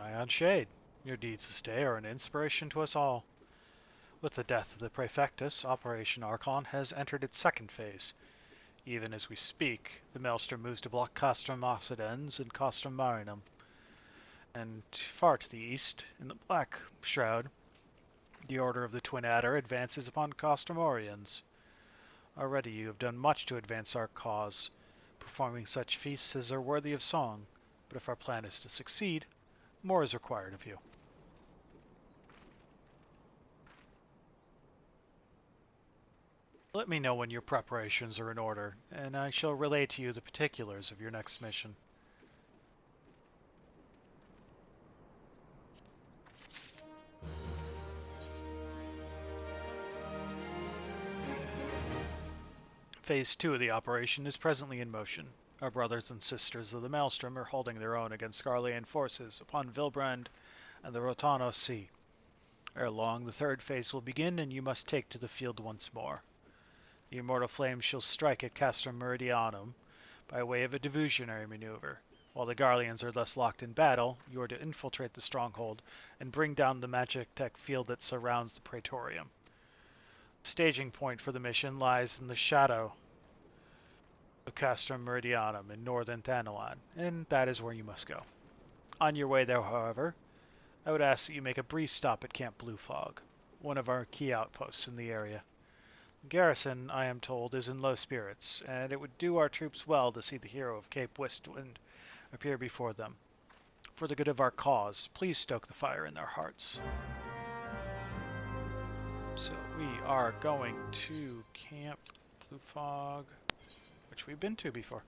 Ion Shade, your deeds this day are an inspiration to us all. With the death of the Praefectus, Operation Archon has entered its second phase. Even as we speak, the Maelstrom moves to block Castrum Occidens and Castrum Marinum. And far to the east, in the Black Shroud, the Order of the Twin Adder advances upon Castrum Oriens. Already you have done much to advance our cause, performing such feats as are worthy of song, but if our plan is to succeed, more is required of you. Let me know when your preparations are in order, and I shall relay to you the particulars of your next mission. Phase 2 of the operation is presently in motion. Our brothers and sisters of the Maelstrom are holding their own against Garlean forces upon Vilbrand and the Rotano Sea. Ere long, the third phase will begin, and you must take to the field once more. The immortal flames shall strike at Castrum Meridianum by way of a diversionary maneuver. While the Garleans are thus locked in battle, you are to infiltrate the stronghold and bring down the magic-tech field that surrounds the Praetorium. The staging point for the mission lies in the shadow of Castrum Meridianum in northern Thanalan, and that is where you must go. On your way there, however, I would ask that you make a brief stop at Camp Blue Fog, one of our key outposts in the area. The garrison, I am told, is in low spirits, and it would do our troops well to see the hero of Cape Westwind appear before them. For the good of our cause, please stoke the fire in their hearts. So we are going to Camp Blue Fog, which we've been to before.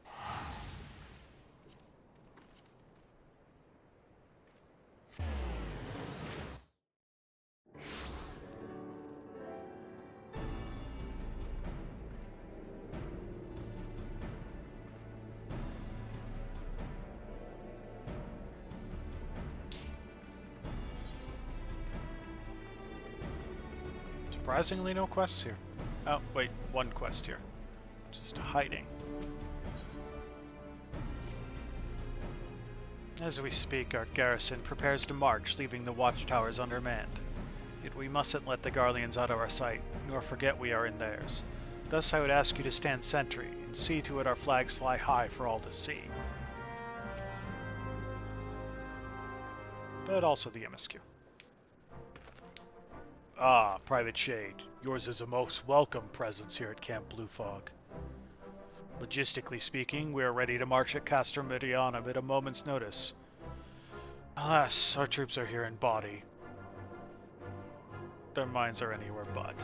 Surprisingly, no quests here. Oh, wait, one quest here. Just hiding. As we speak, our garrison prepares to march, leaving the watchtowers undermanned. Yet we mustn't let the Garleans out of our sight, nor forget we are in theirs. Thus I would ask you to stand sentry, and see to it our flags fly high for all to see. But also the MSQ. Ah, Private Shade, yours is a most welcome presence here at Camp Blue Fog. Logistically speaking, we are ready to march at Castrum Meridianum at a moment's notice. Alas, our troops are here in body. Their minds are anywhere but.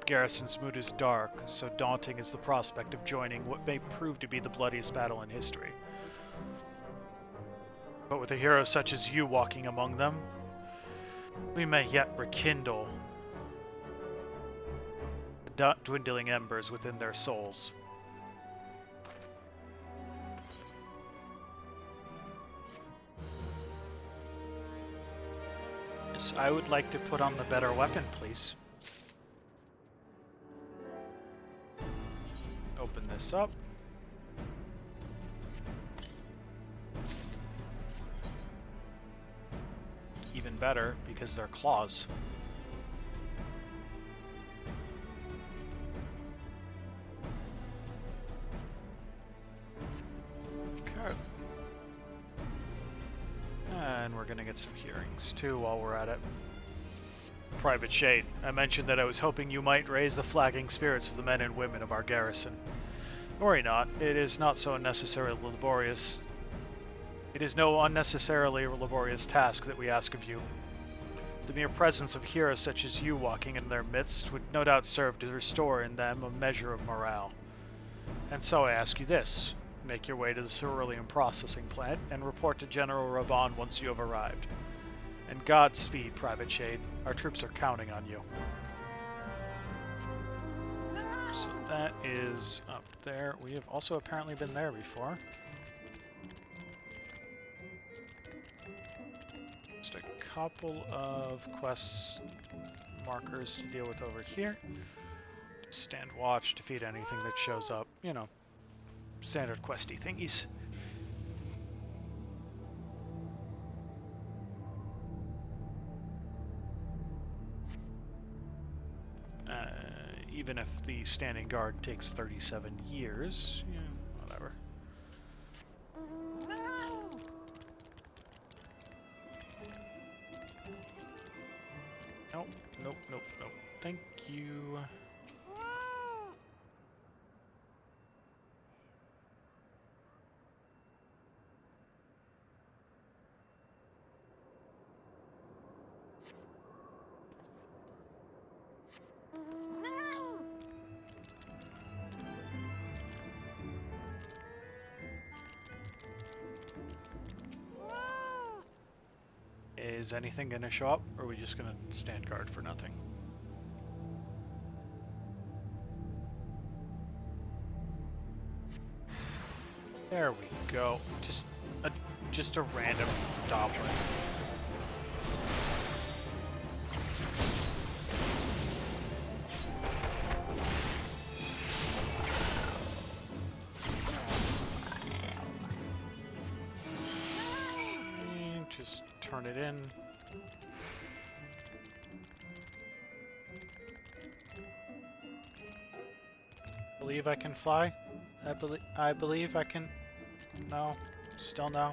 Garrison's mood is dark, so daunting is the prospect of joining what may prove to be the bloodiest battle in history. But with a hero such as you walking among them, we may yet rekindle the dwindling embers within their souls. Yes, I would like to put on the better weapon, please. Open this up. Even better, because they're claws. Okay. And we're gonna get some hearings, too, while we're at it. Private Shade, I mentioned that I was hoping you might raise the flagging spirits of the men and women of our garrison. Worry not, it is not so unnecessarily laborious. It is no unnecessarily laborious task that we ask of you. The mere presence of heroes such as you walking in their midst would no doubt serve to restore in them a measure of morale. And so I ask you this. Make your way to the cerulean processing plant and report to General Raban once you have arrived. And Godspeed, Private Shade. Our troops are counting on you. So that is up there. We have also apparently been there before. Just a couple of quest markers to deal with over here. Stand watch, defeat anything that shows up. You know, standard questy thingies. even if the standing guard takes 37 years, yeah, whatever. Nope, nope, nope, nope. Thank you. Is anything gonna show up, or are we just gonna stand guard for nothing? There we go. Just a random goblin. Just turn it in. Believe I can fly? I believe I can. No. Still no.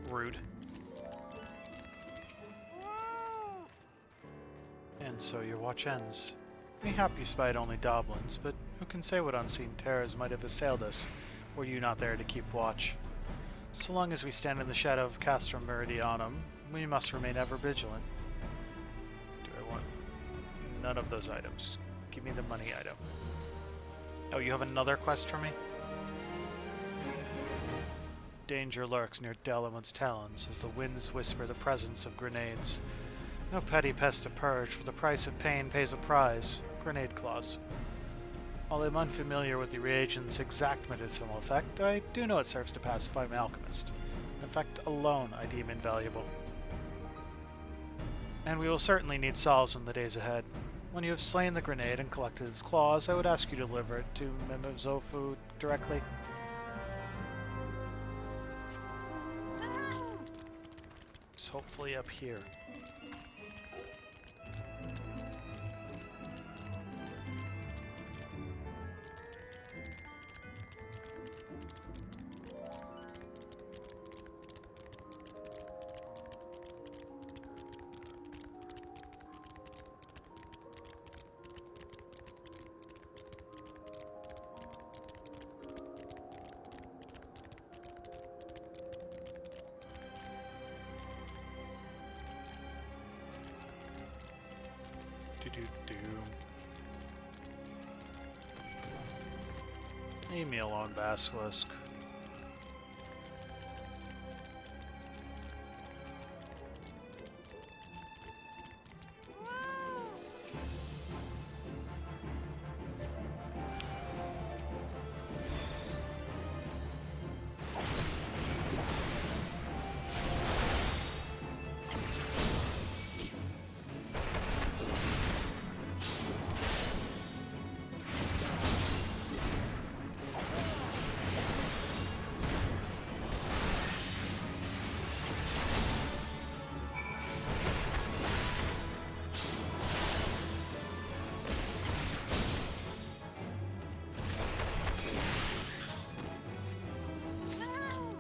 Rude. And so your watch ends. Mayhap you spied only goblins, but who can say what unseen terrors might have assailed us, were you not there to keep watch? So long as we stand in the shadow of Castrum Meridianum, we must remain ever vigilant. Do I want none of those items? Give me the money item. Oh, you have another quest for me? Danger lurks near Delamon's talons as the winds whisper the presence of grenades. No petty pest to purge, for the price of pain pays a prize. Grenade claws. While I'm unfamiliar with the reagent's exact medicinal effect, I do know it serves to pacify my alchemist. An effect alone I deem invaluable. And we will certainly need Sal's in the days ahead. When you have slain the grenade and collected its claws, I would ask you to deliver it to Miqo'te directly. It's hopefully up here. Leave me alone, Basilisk.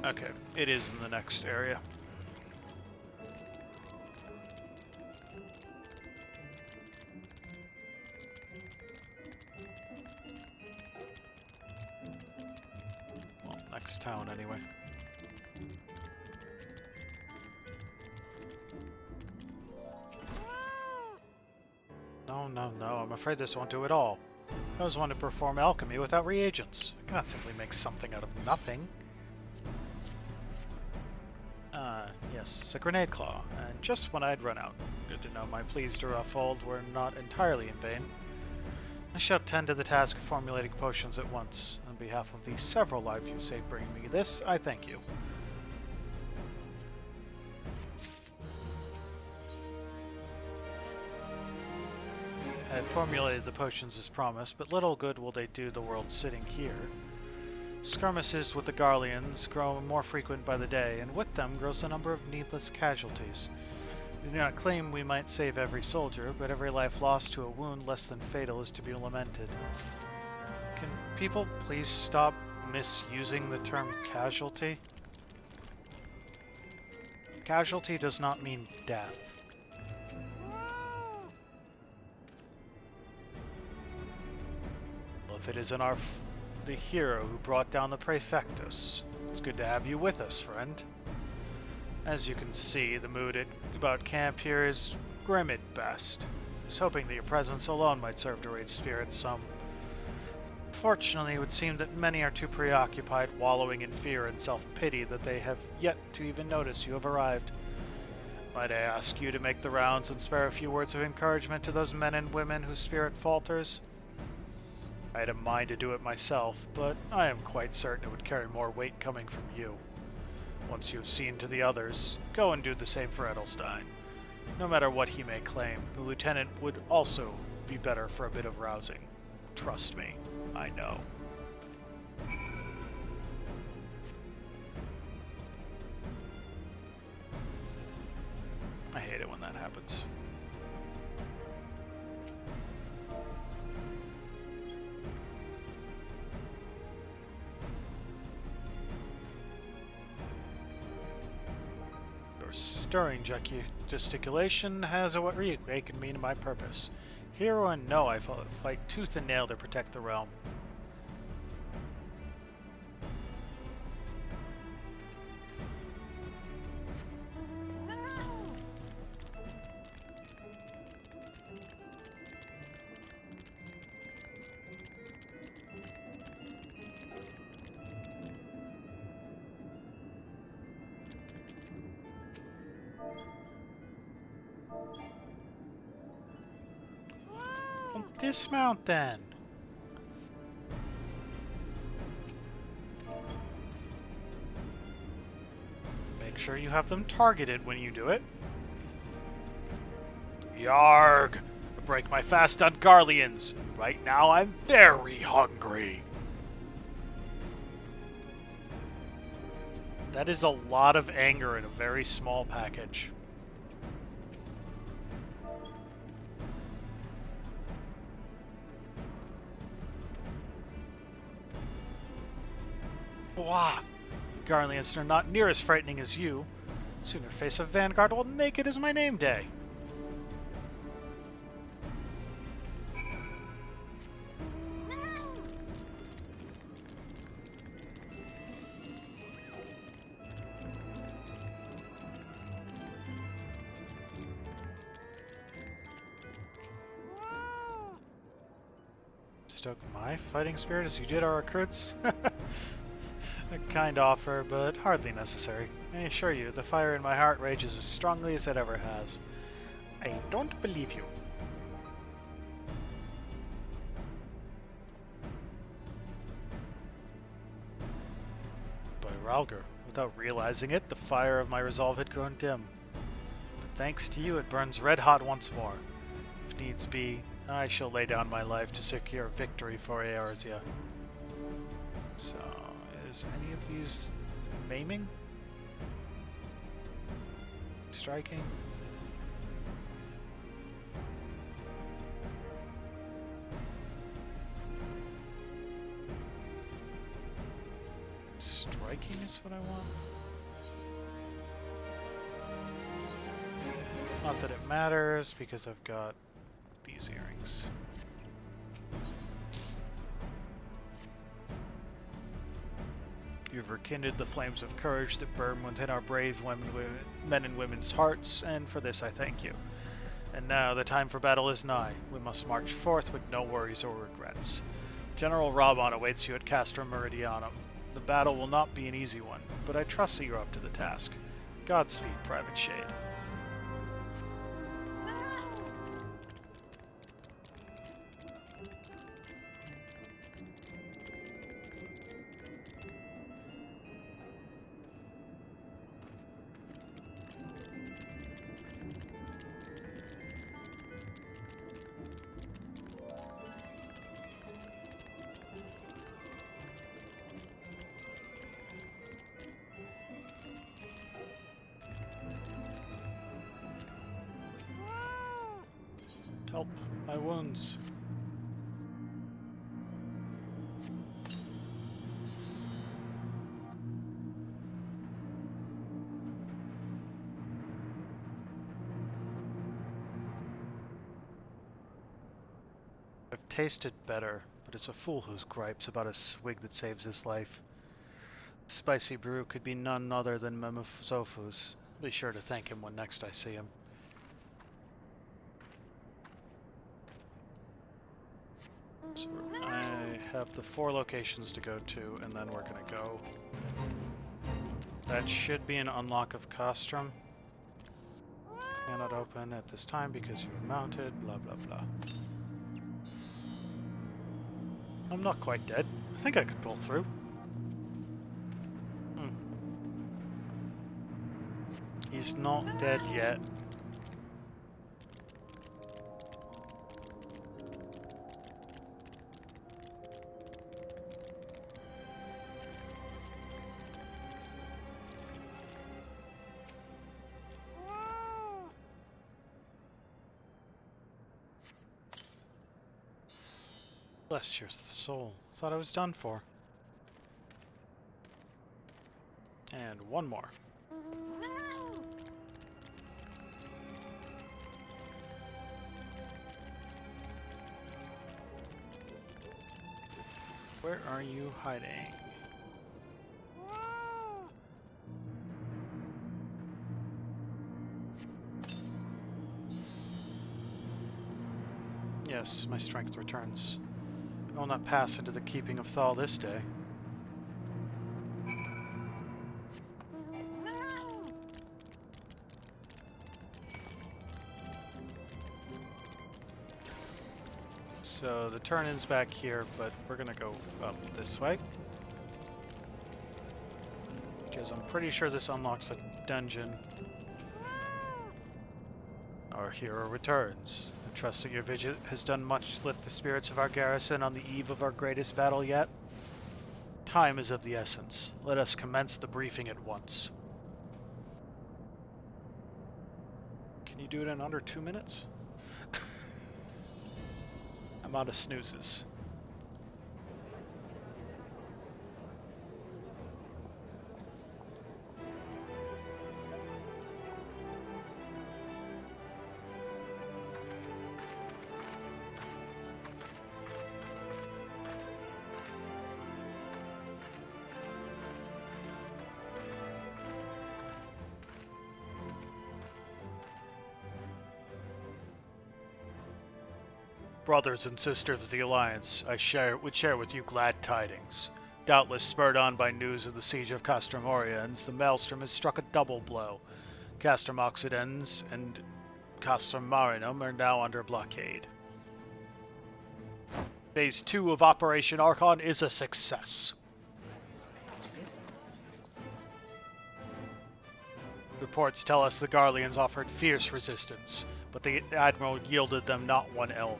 Okay, it is in the next area. Well, next town anyway. No, I'm afraid this won't do it all. I was one to perform alchemy without reagents. I cannot simply make something out of nothing. Yes, it's a grenade claw, and just when I'd run out. Good to know my pleas to Ruffold were not entirely in vain. I shall tend to the task of formulating potions at once. On behalf of the several lives you saved bringing me this, I thank you. I had formulated the potions as promised, but little good will they do the world sitting here. Skirmishes with the Garleans grow more frequent by the day, and with them grows the number of needless casualties. I do not claim we might save every soldier, but every life lost to a wound less than fatal is to be lamented. Can people please stop misusing the term casualty? Casualty does not mean death. Well, if it isn't the hero who brought down the Praefectus, it's good to have you with us, friend. As you can see, the mood about camp here is grim at best. I was hoping that your presence alone might serve to raise spirits some. Fortunately, it would seem that many are too preoccupied wallowing in fear and self-pity that they have yet to even notice you have arrived. Might I ask you to make the rounds and spare a few words of encouragement to those men and women whose spirit falters? I had a mind to do it myself, but I am quite certain it would carry more weight coming from you. Once you have seen to the others, go and do the same for Edelstein. No matter what he may claim, the lieutenant would also be better for a bit of rousing. Trust me, I know. I hate it when that happens. Your stirring gesticulation has awakened me to my purpose. Hero and know I fight tooth and nail to protect the realm. Well, dismount then. Make sure you have them targeted when you do it. Yarg! I break my fast on Garleans. Right now I'm very hungry. That is a lot of anger in a very small package. Blah! Garleans are not near as frightening as you. Sooner face a vanguard while naked as my name day. Stoke my fighting spirit as you did our recruits? A kind offer, but hardly necessary. I assure you, the fire in my heart rages as strongly as it ever has. I don't believe you. By Ralger, without realizing it, the fire of my resolve had grown dim. But thanks to you, it burns red hot once more. If needs be, I shall lay down my life to secure victory for Eorzea. So, is any of these maiming? Striking? Striking is what I want. Not that it matters, because I've got these earrings. You've rekindled the flames of courage that burn within our brave men and women's hearts, and for this I thank you. And now the time for battle is nigh. We must march forth with no worries or regrets. General Raban awaits you at Castra Meridianum. The battle will not be an easy one, but I trust that you're up to the task. Godspeed, Private Shade. Help my wounds. I've tasted better, but it's a fool who gripes about a swig that saves his life. The spicy brew could be none other than Miqo'te's. Be sure to thank him when next I see him. So I have the 4 locations to go to, and then we're gonna go. That should be an unlock of Castrum. Cannot open at this time because you are mounted, blah blah blah. I'm not quite dead. I think I could pull through. He's not dead yet. Bless your soul. Thought I was done for. And one more. Where are you hiding? Yes, my strength returns. I will not pass into the keeping of Thal this day. So the turn-in's back here, but we're gonna go up this way. Because I'm pretty sure this unlocks a dungeon. Our hero returns. I trust that your visit has done much to lift the spirits of our garrison on the eve of our greatest battle yet. Time is of the essence. Let us commence the briefing at once. Can you do it in under 2 minutes? I'm out of snoozes. Brothers and sisters of the Alliance, I would share with you glad tidings. Doubtless spurred on by news of the siege of Castrum Oriens, the Maelstrom has struck a double blow. Castrum Occidens and Castrum Marinum are now under blockade. Phase 2 of Operation Archon is a success. Reports tell us the Garleans offered fierce resistance, but the Admiral yielded them not one elm.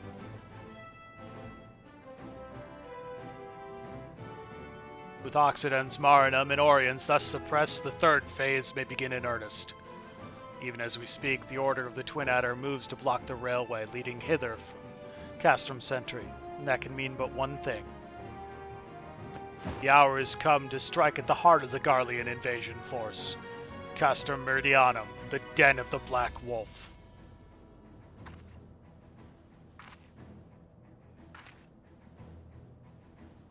With Occidens, Marinum, and Oriens thus suppressed, the 3rd phase may begin in earnest. Even as we speak, the Order of the Twin Adder moves to block the railway leading hither from Castrum Sentry, and that can mean but one thing. The hour has come to strike at the heart of the Garlean invasion force, Castrum Meridianum, the den of the Black Wolf.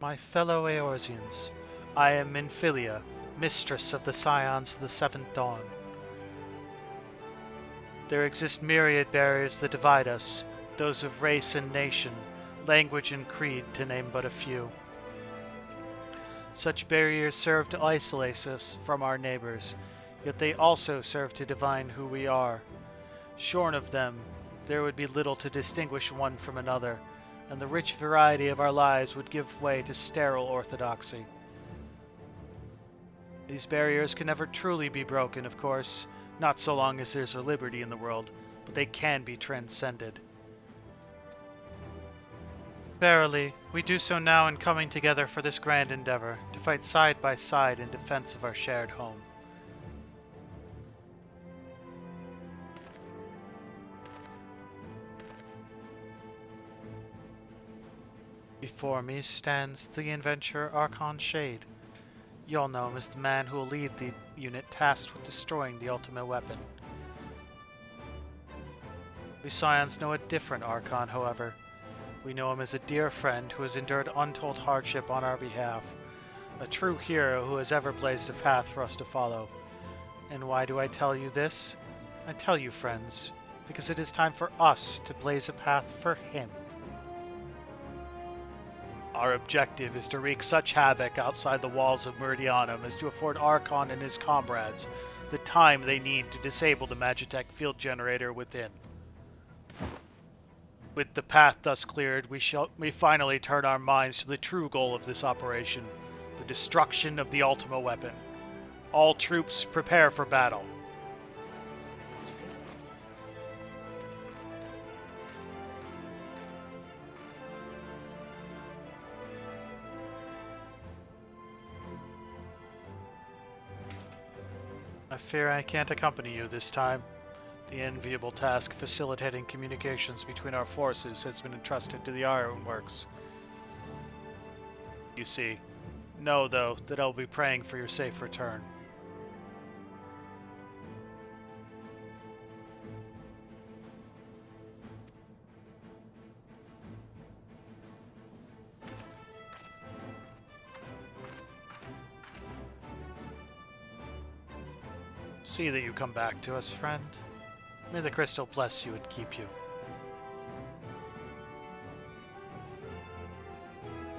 My fellow Eorzeans, I am Minfilia, mistress of the Scions of the 7th Dawn. There exist myriad barriers that divide us, those of race and nation, language and creed, to name but a few. Such barriers serve to isolate us from our neighbors, yet they also serve to define who we are. Shorn of them, there would be little to distinguish one from another, and the rich variety of our lives would give way to sterile orthodoxy. These barriers can never truly be broken, of course, not so long as there's a liberty in the world, but they can be transcended. Verily, we do so now in coming together for this grand endeavor, to fight side by side in defense of our shared home. Before me stands the inventor Archon Shade. You'll know him as the man who will lead the unit tasked with destroying the ultimate weapon. We Scions know a different Archon, however. We know him as a dear friend who has endured untold hardship on our behalf. A true hero who has ever blazed a path for us to follow. And why do I tell you this? I tell you, friends, because it is time for us to blaze a path for him. Our objective is to wreak such havoc outside the walls of Meridianum as to afford Archon and his comrades the time they need to disable the Magitech field generator within. With the path thus cleared, we finally turn our minds to the true goal of this operation, the destruction of the Ultima weapon. All troops prepare for battle. I fear I can't accompany you this time. The enviable task facilitating communications between our forces has been entrusted to the Ironworks. You see, know, though, that I'll be praying for your safe return. See that you come back to us, friend. May the crystal bless you and keep you.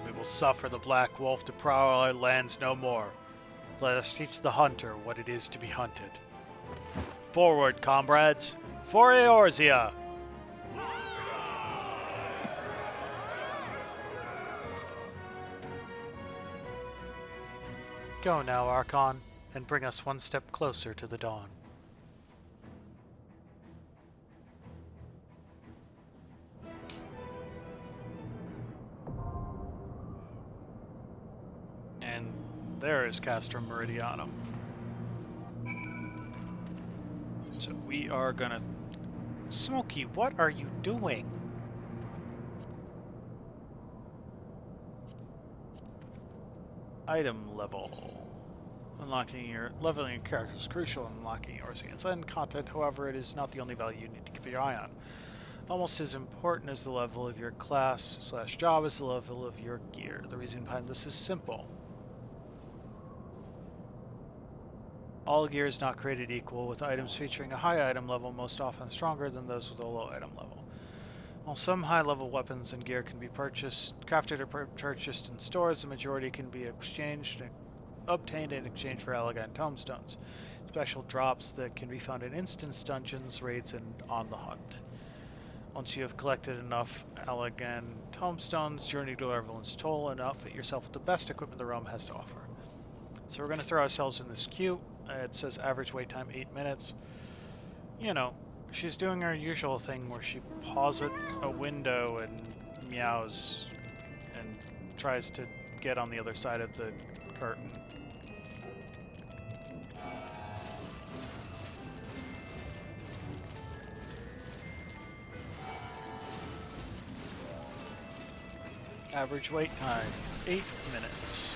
We will suffer the Black Wolf to prowl our lands no more. Let us teach the hunter what it is to be hunted. Forward, comrades! For Eorzea! Go now, Archon, and bring us one step closer to the dawn. And there is Castrum Meridianum. So we are gonna... Smokey, what are you doing? Item level. Leveling your character is crucial in unlocking Eorzea's end content, however, it is not the only value you need to keep your eye on. Almost as important as the level of your class/job is the level of your gear. The reason behind this is simple. All gear is not created equal, with items featuring a high item level most often stronger than those with a low item level. While some high-level weapons and gear can be crafted or purchased in stores, the majority can be obtained in exchange for elegant tomestones, special drops that can be found in instance dungeons, raids, and on the hunt. Once you have collected enough elegant tomestones, journey to Everland's Toll and outfit yourself with the best equipment the realm has to offer. So we're going to throw ourselves in this queue. It says average wait time 8 minutes. You know, she's doing her usual thing where she paws at a window and meows and tries to get on the other side of the curtain. Average wait time 8 minutes.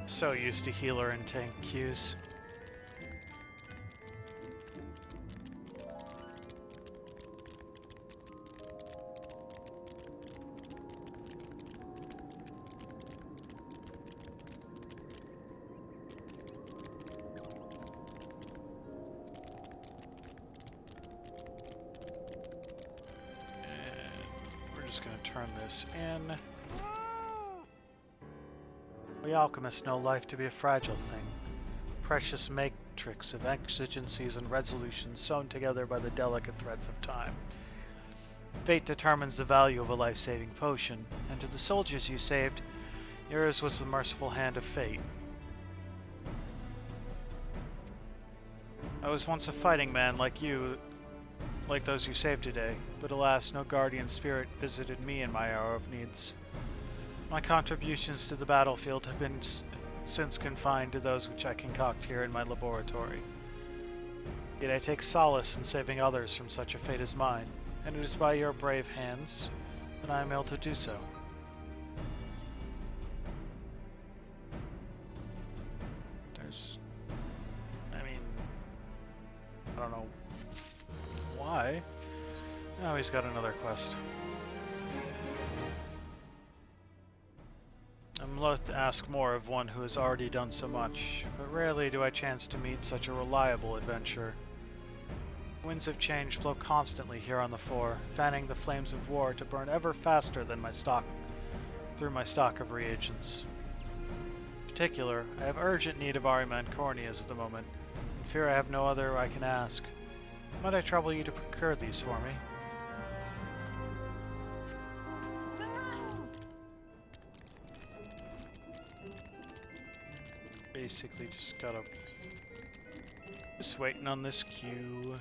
So used to healer and tank queues. Turn this in. We alchemists know life to be a fragile thing. Precious matrix of exigencies and resolutions sewn together by the delicate threads of time. Fate determines the value of a life-saving potion, and to the soldiers you saved, yours was the merciful hand of fate. I was once a fighting man like you, like those you saved today, but alas, no guardian spirit visited me in my hour of needs. My contributions to the battlefield have been since confined to those which I concoct here in my laboratory. Yet I take solace in saving others from such a fate as mine, and it is by your brave hands that I am able to do so. I don't know why. Oh, he's got another quest. I'm loath to ask more of one who has already done so much, but rarely do I chance to meet such a reliable adventurer. Winds of change flow constantly here on the Four, fanning the flames of war to burn ever faster than through my stock of reagents. In particular, I have urgent need of Arima and corneas at the moment, and fear I have no other I can ask. Might I trouble you to procure these for me? Basically just waiting on this queue.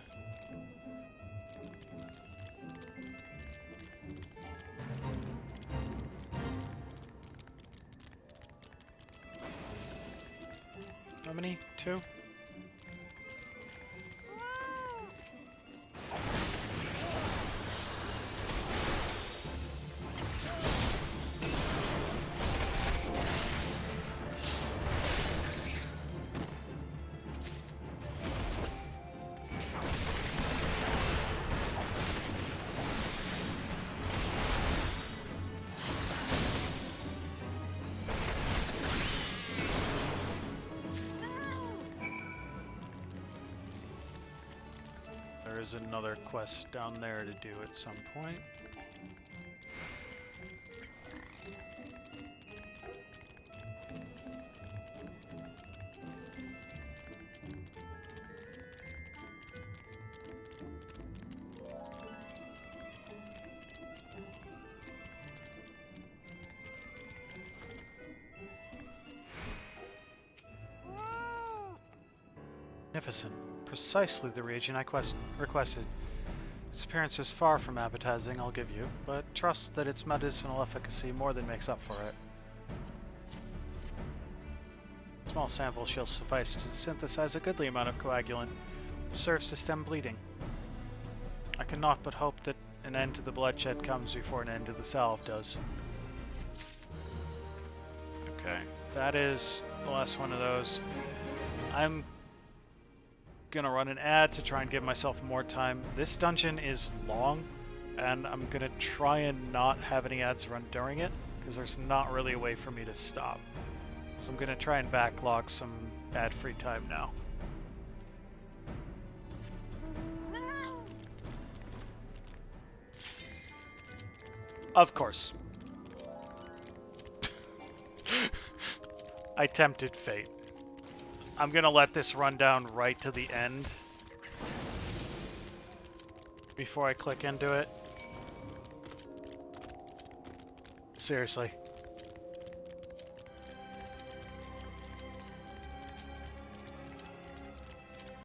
How many? 2? There's another quest down there to do at some point. Magnificent. Precisely the reagent I requested. Its appearance is far from appetizing, I'll give you, but trust that its medicinal efficacy more than makes up for it. A small sample shall suffice to synthesize a goodly amount of coagulant, which serves to stem bleeding. I cannot but hope that an end to the bloodshed comes before an end to the salve does. Okay, that is the last one of those. I'm gonna run an ad to try and give myself more time. This dungeon is long, and I'm gonna try and not have any ads run during it, because there's not really a way for me to stop. So I'm gonna try and backlog some ad-free time now. Of course. I tempted fate. I'm gonna let this run down right to the end before I click into it. Seriously.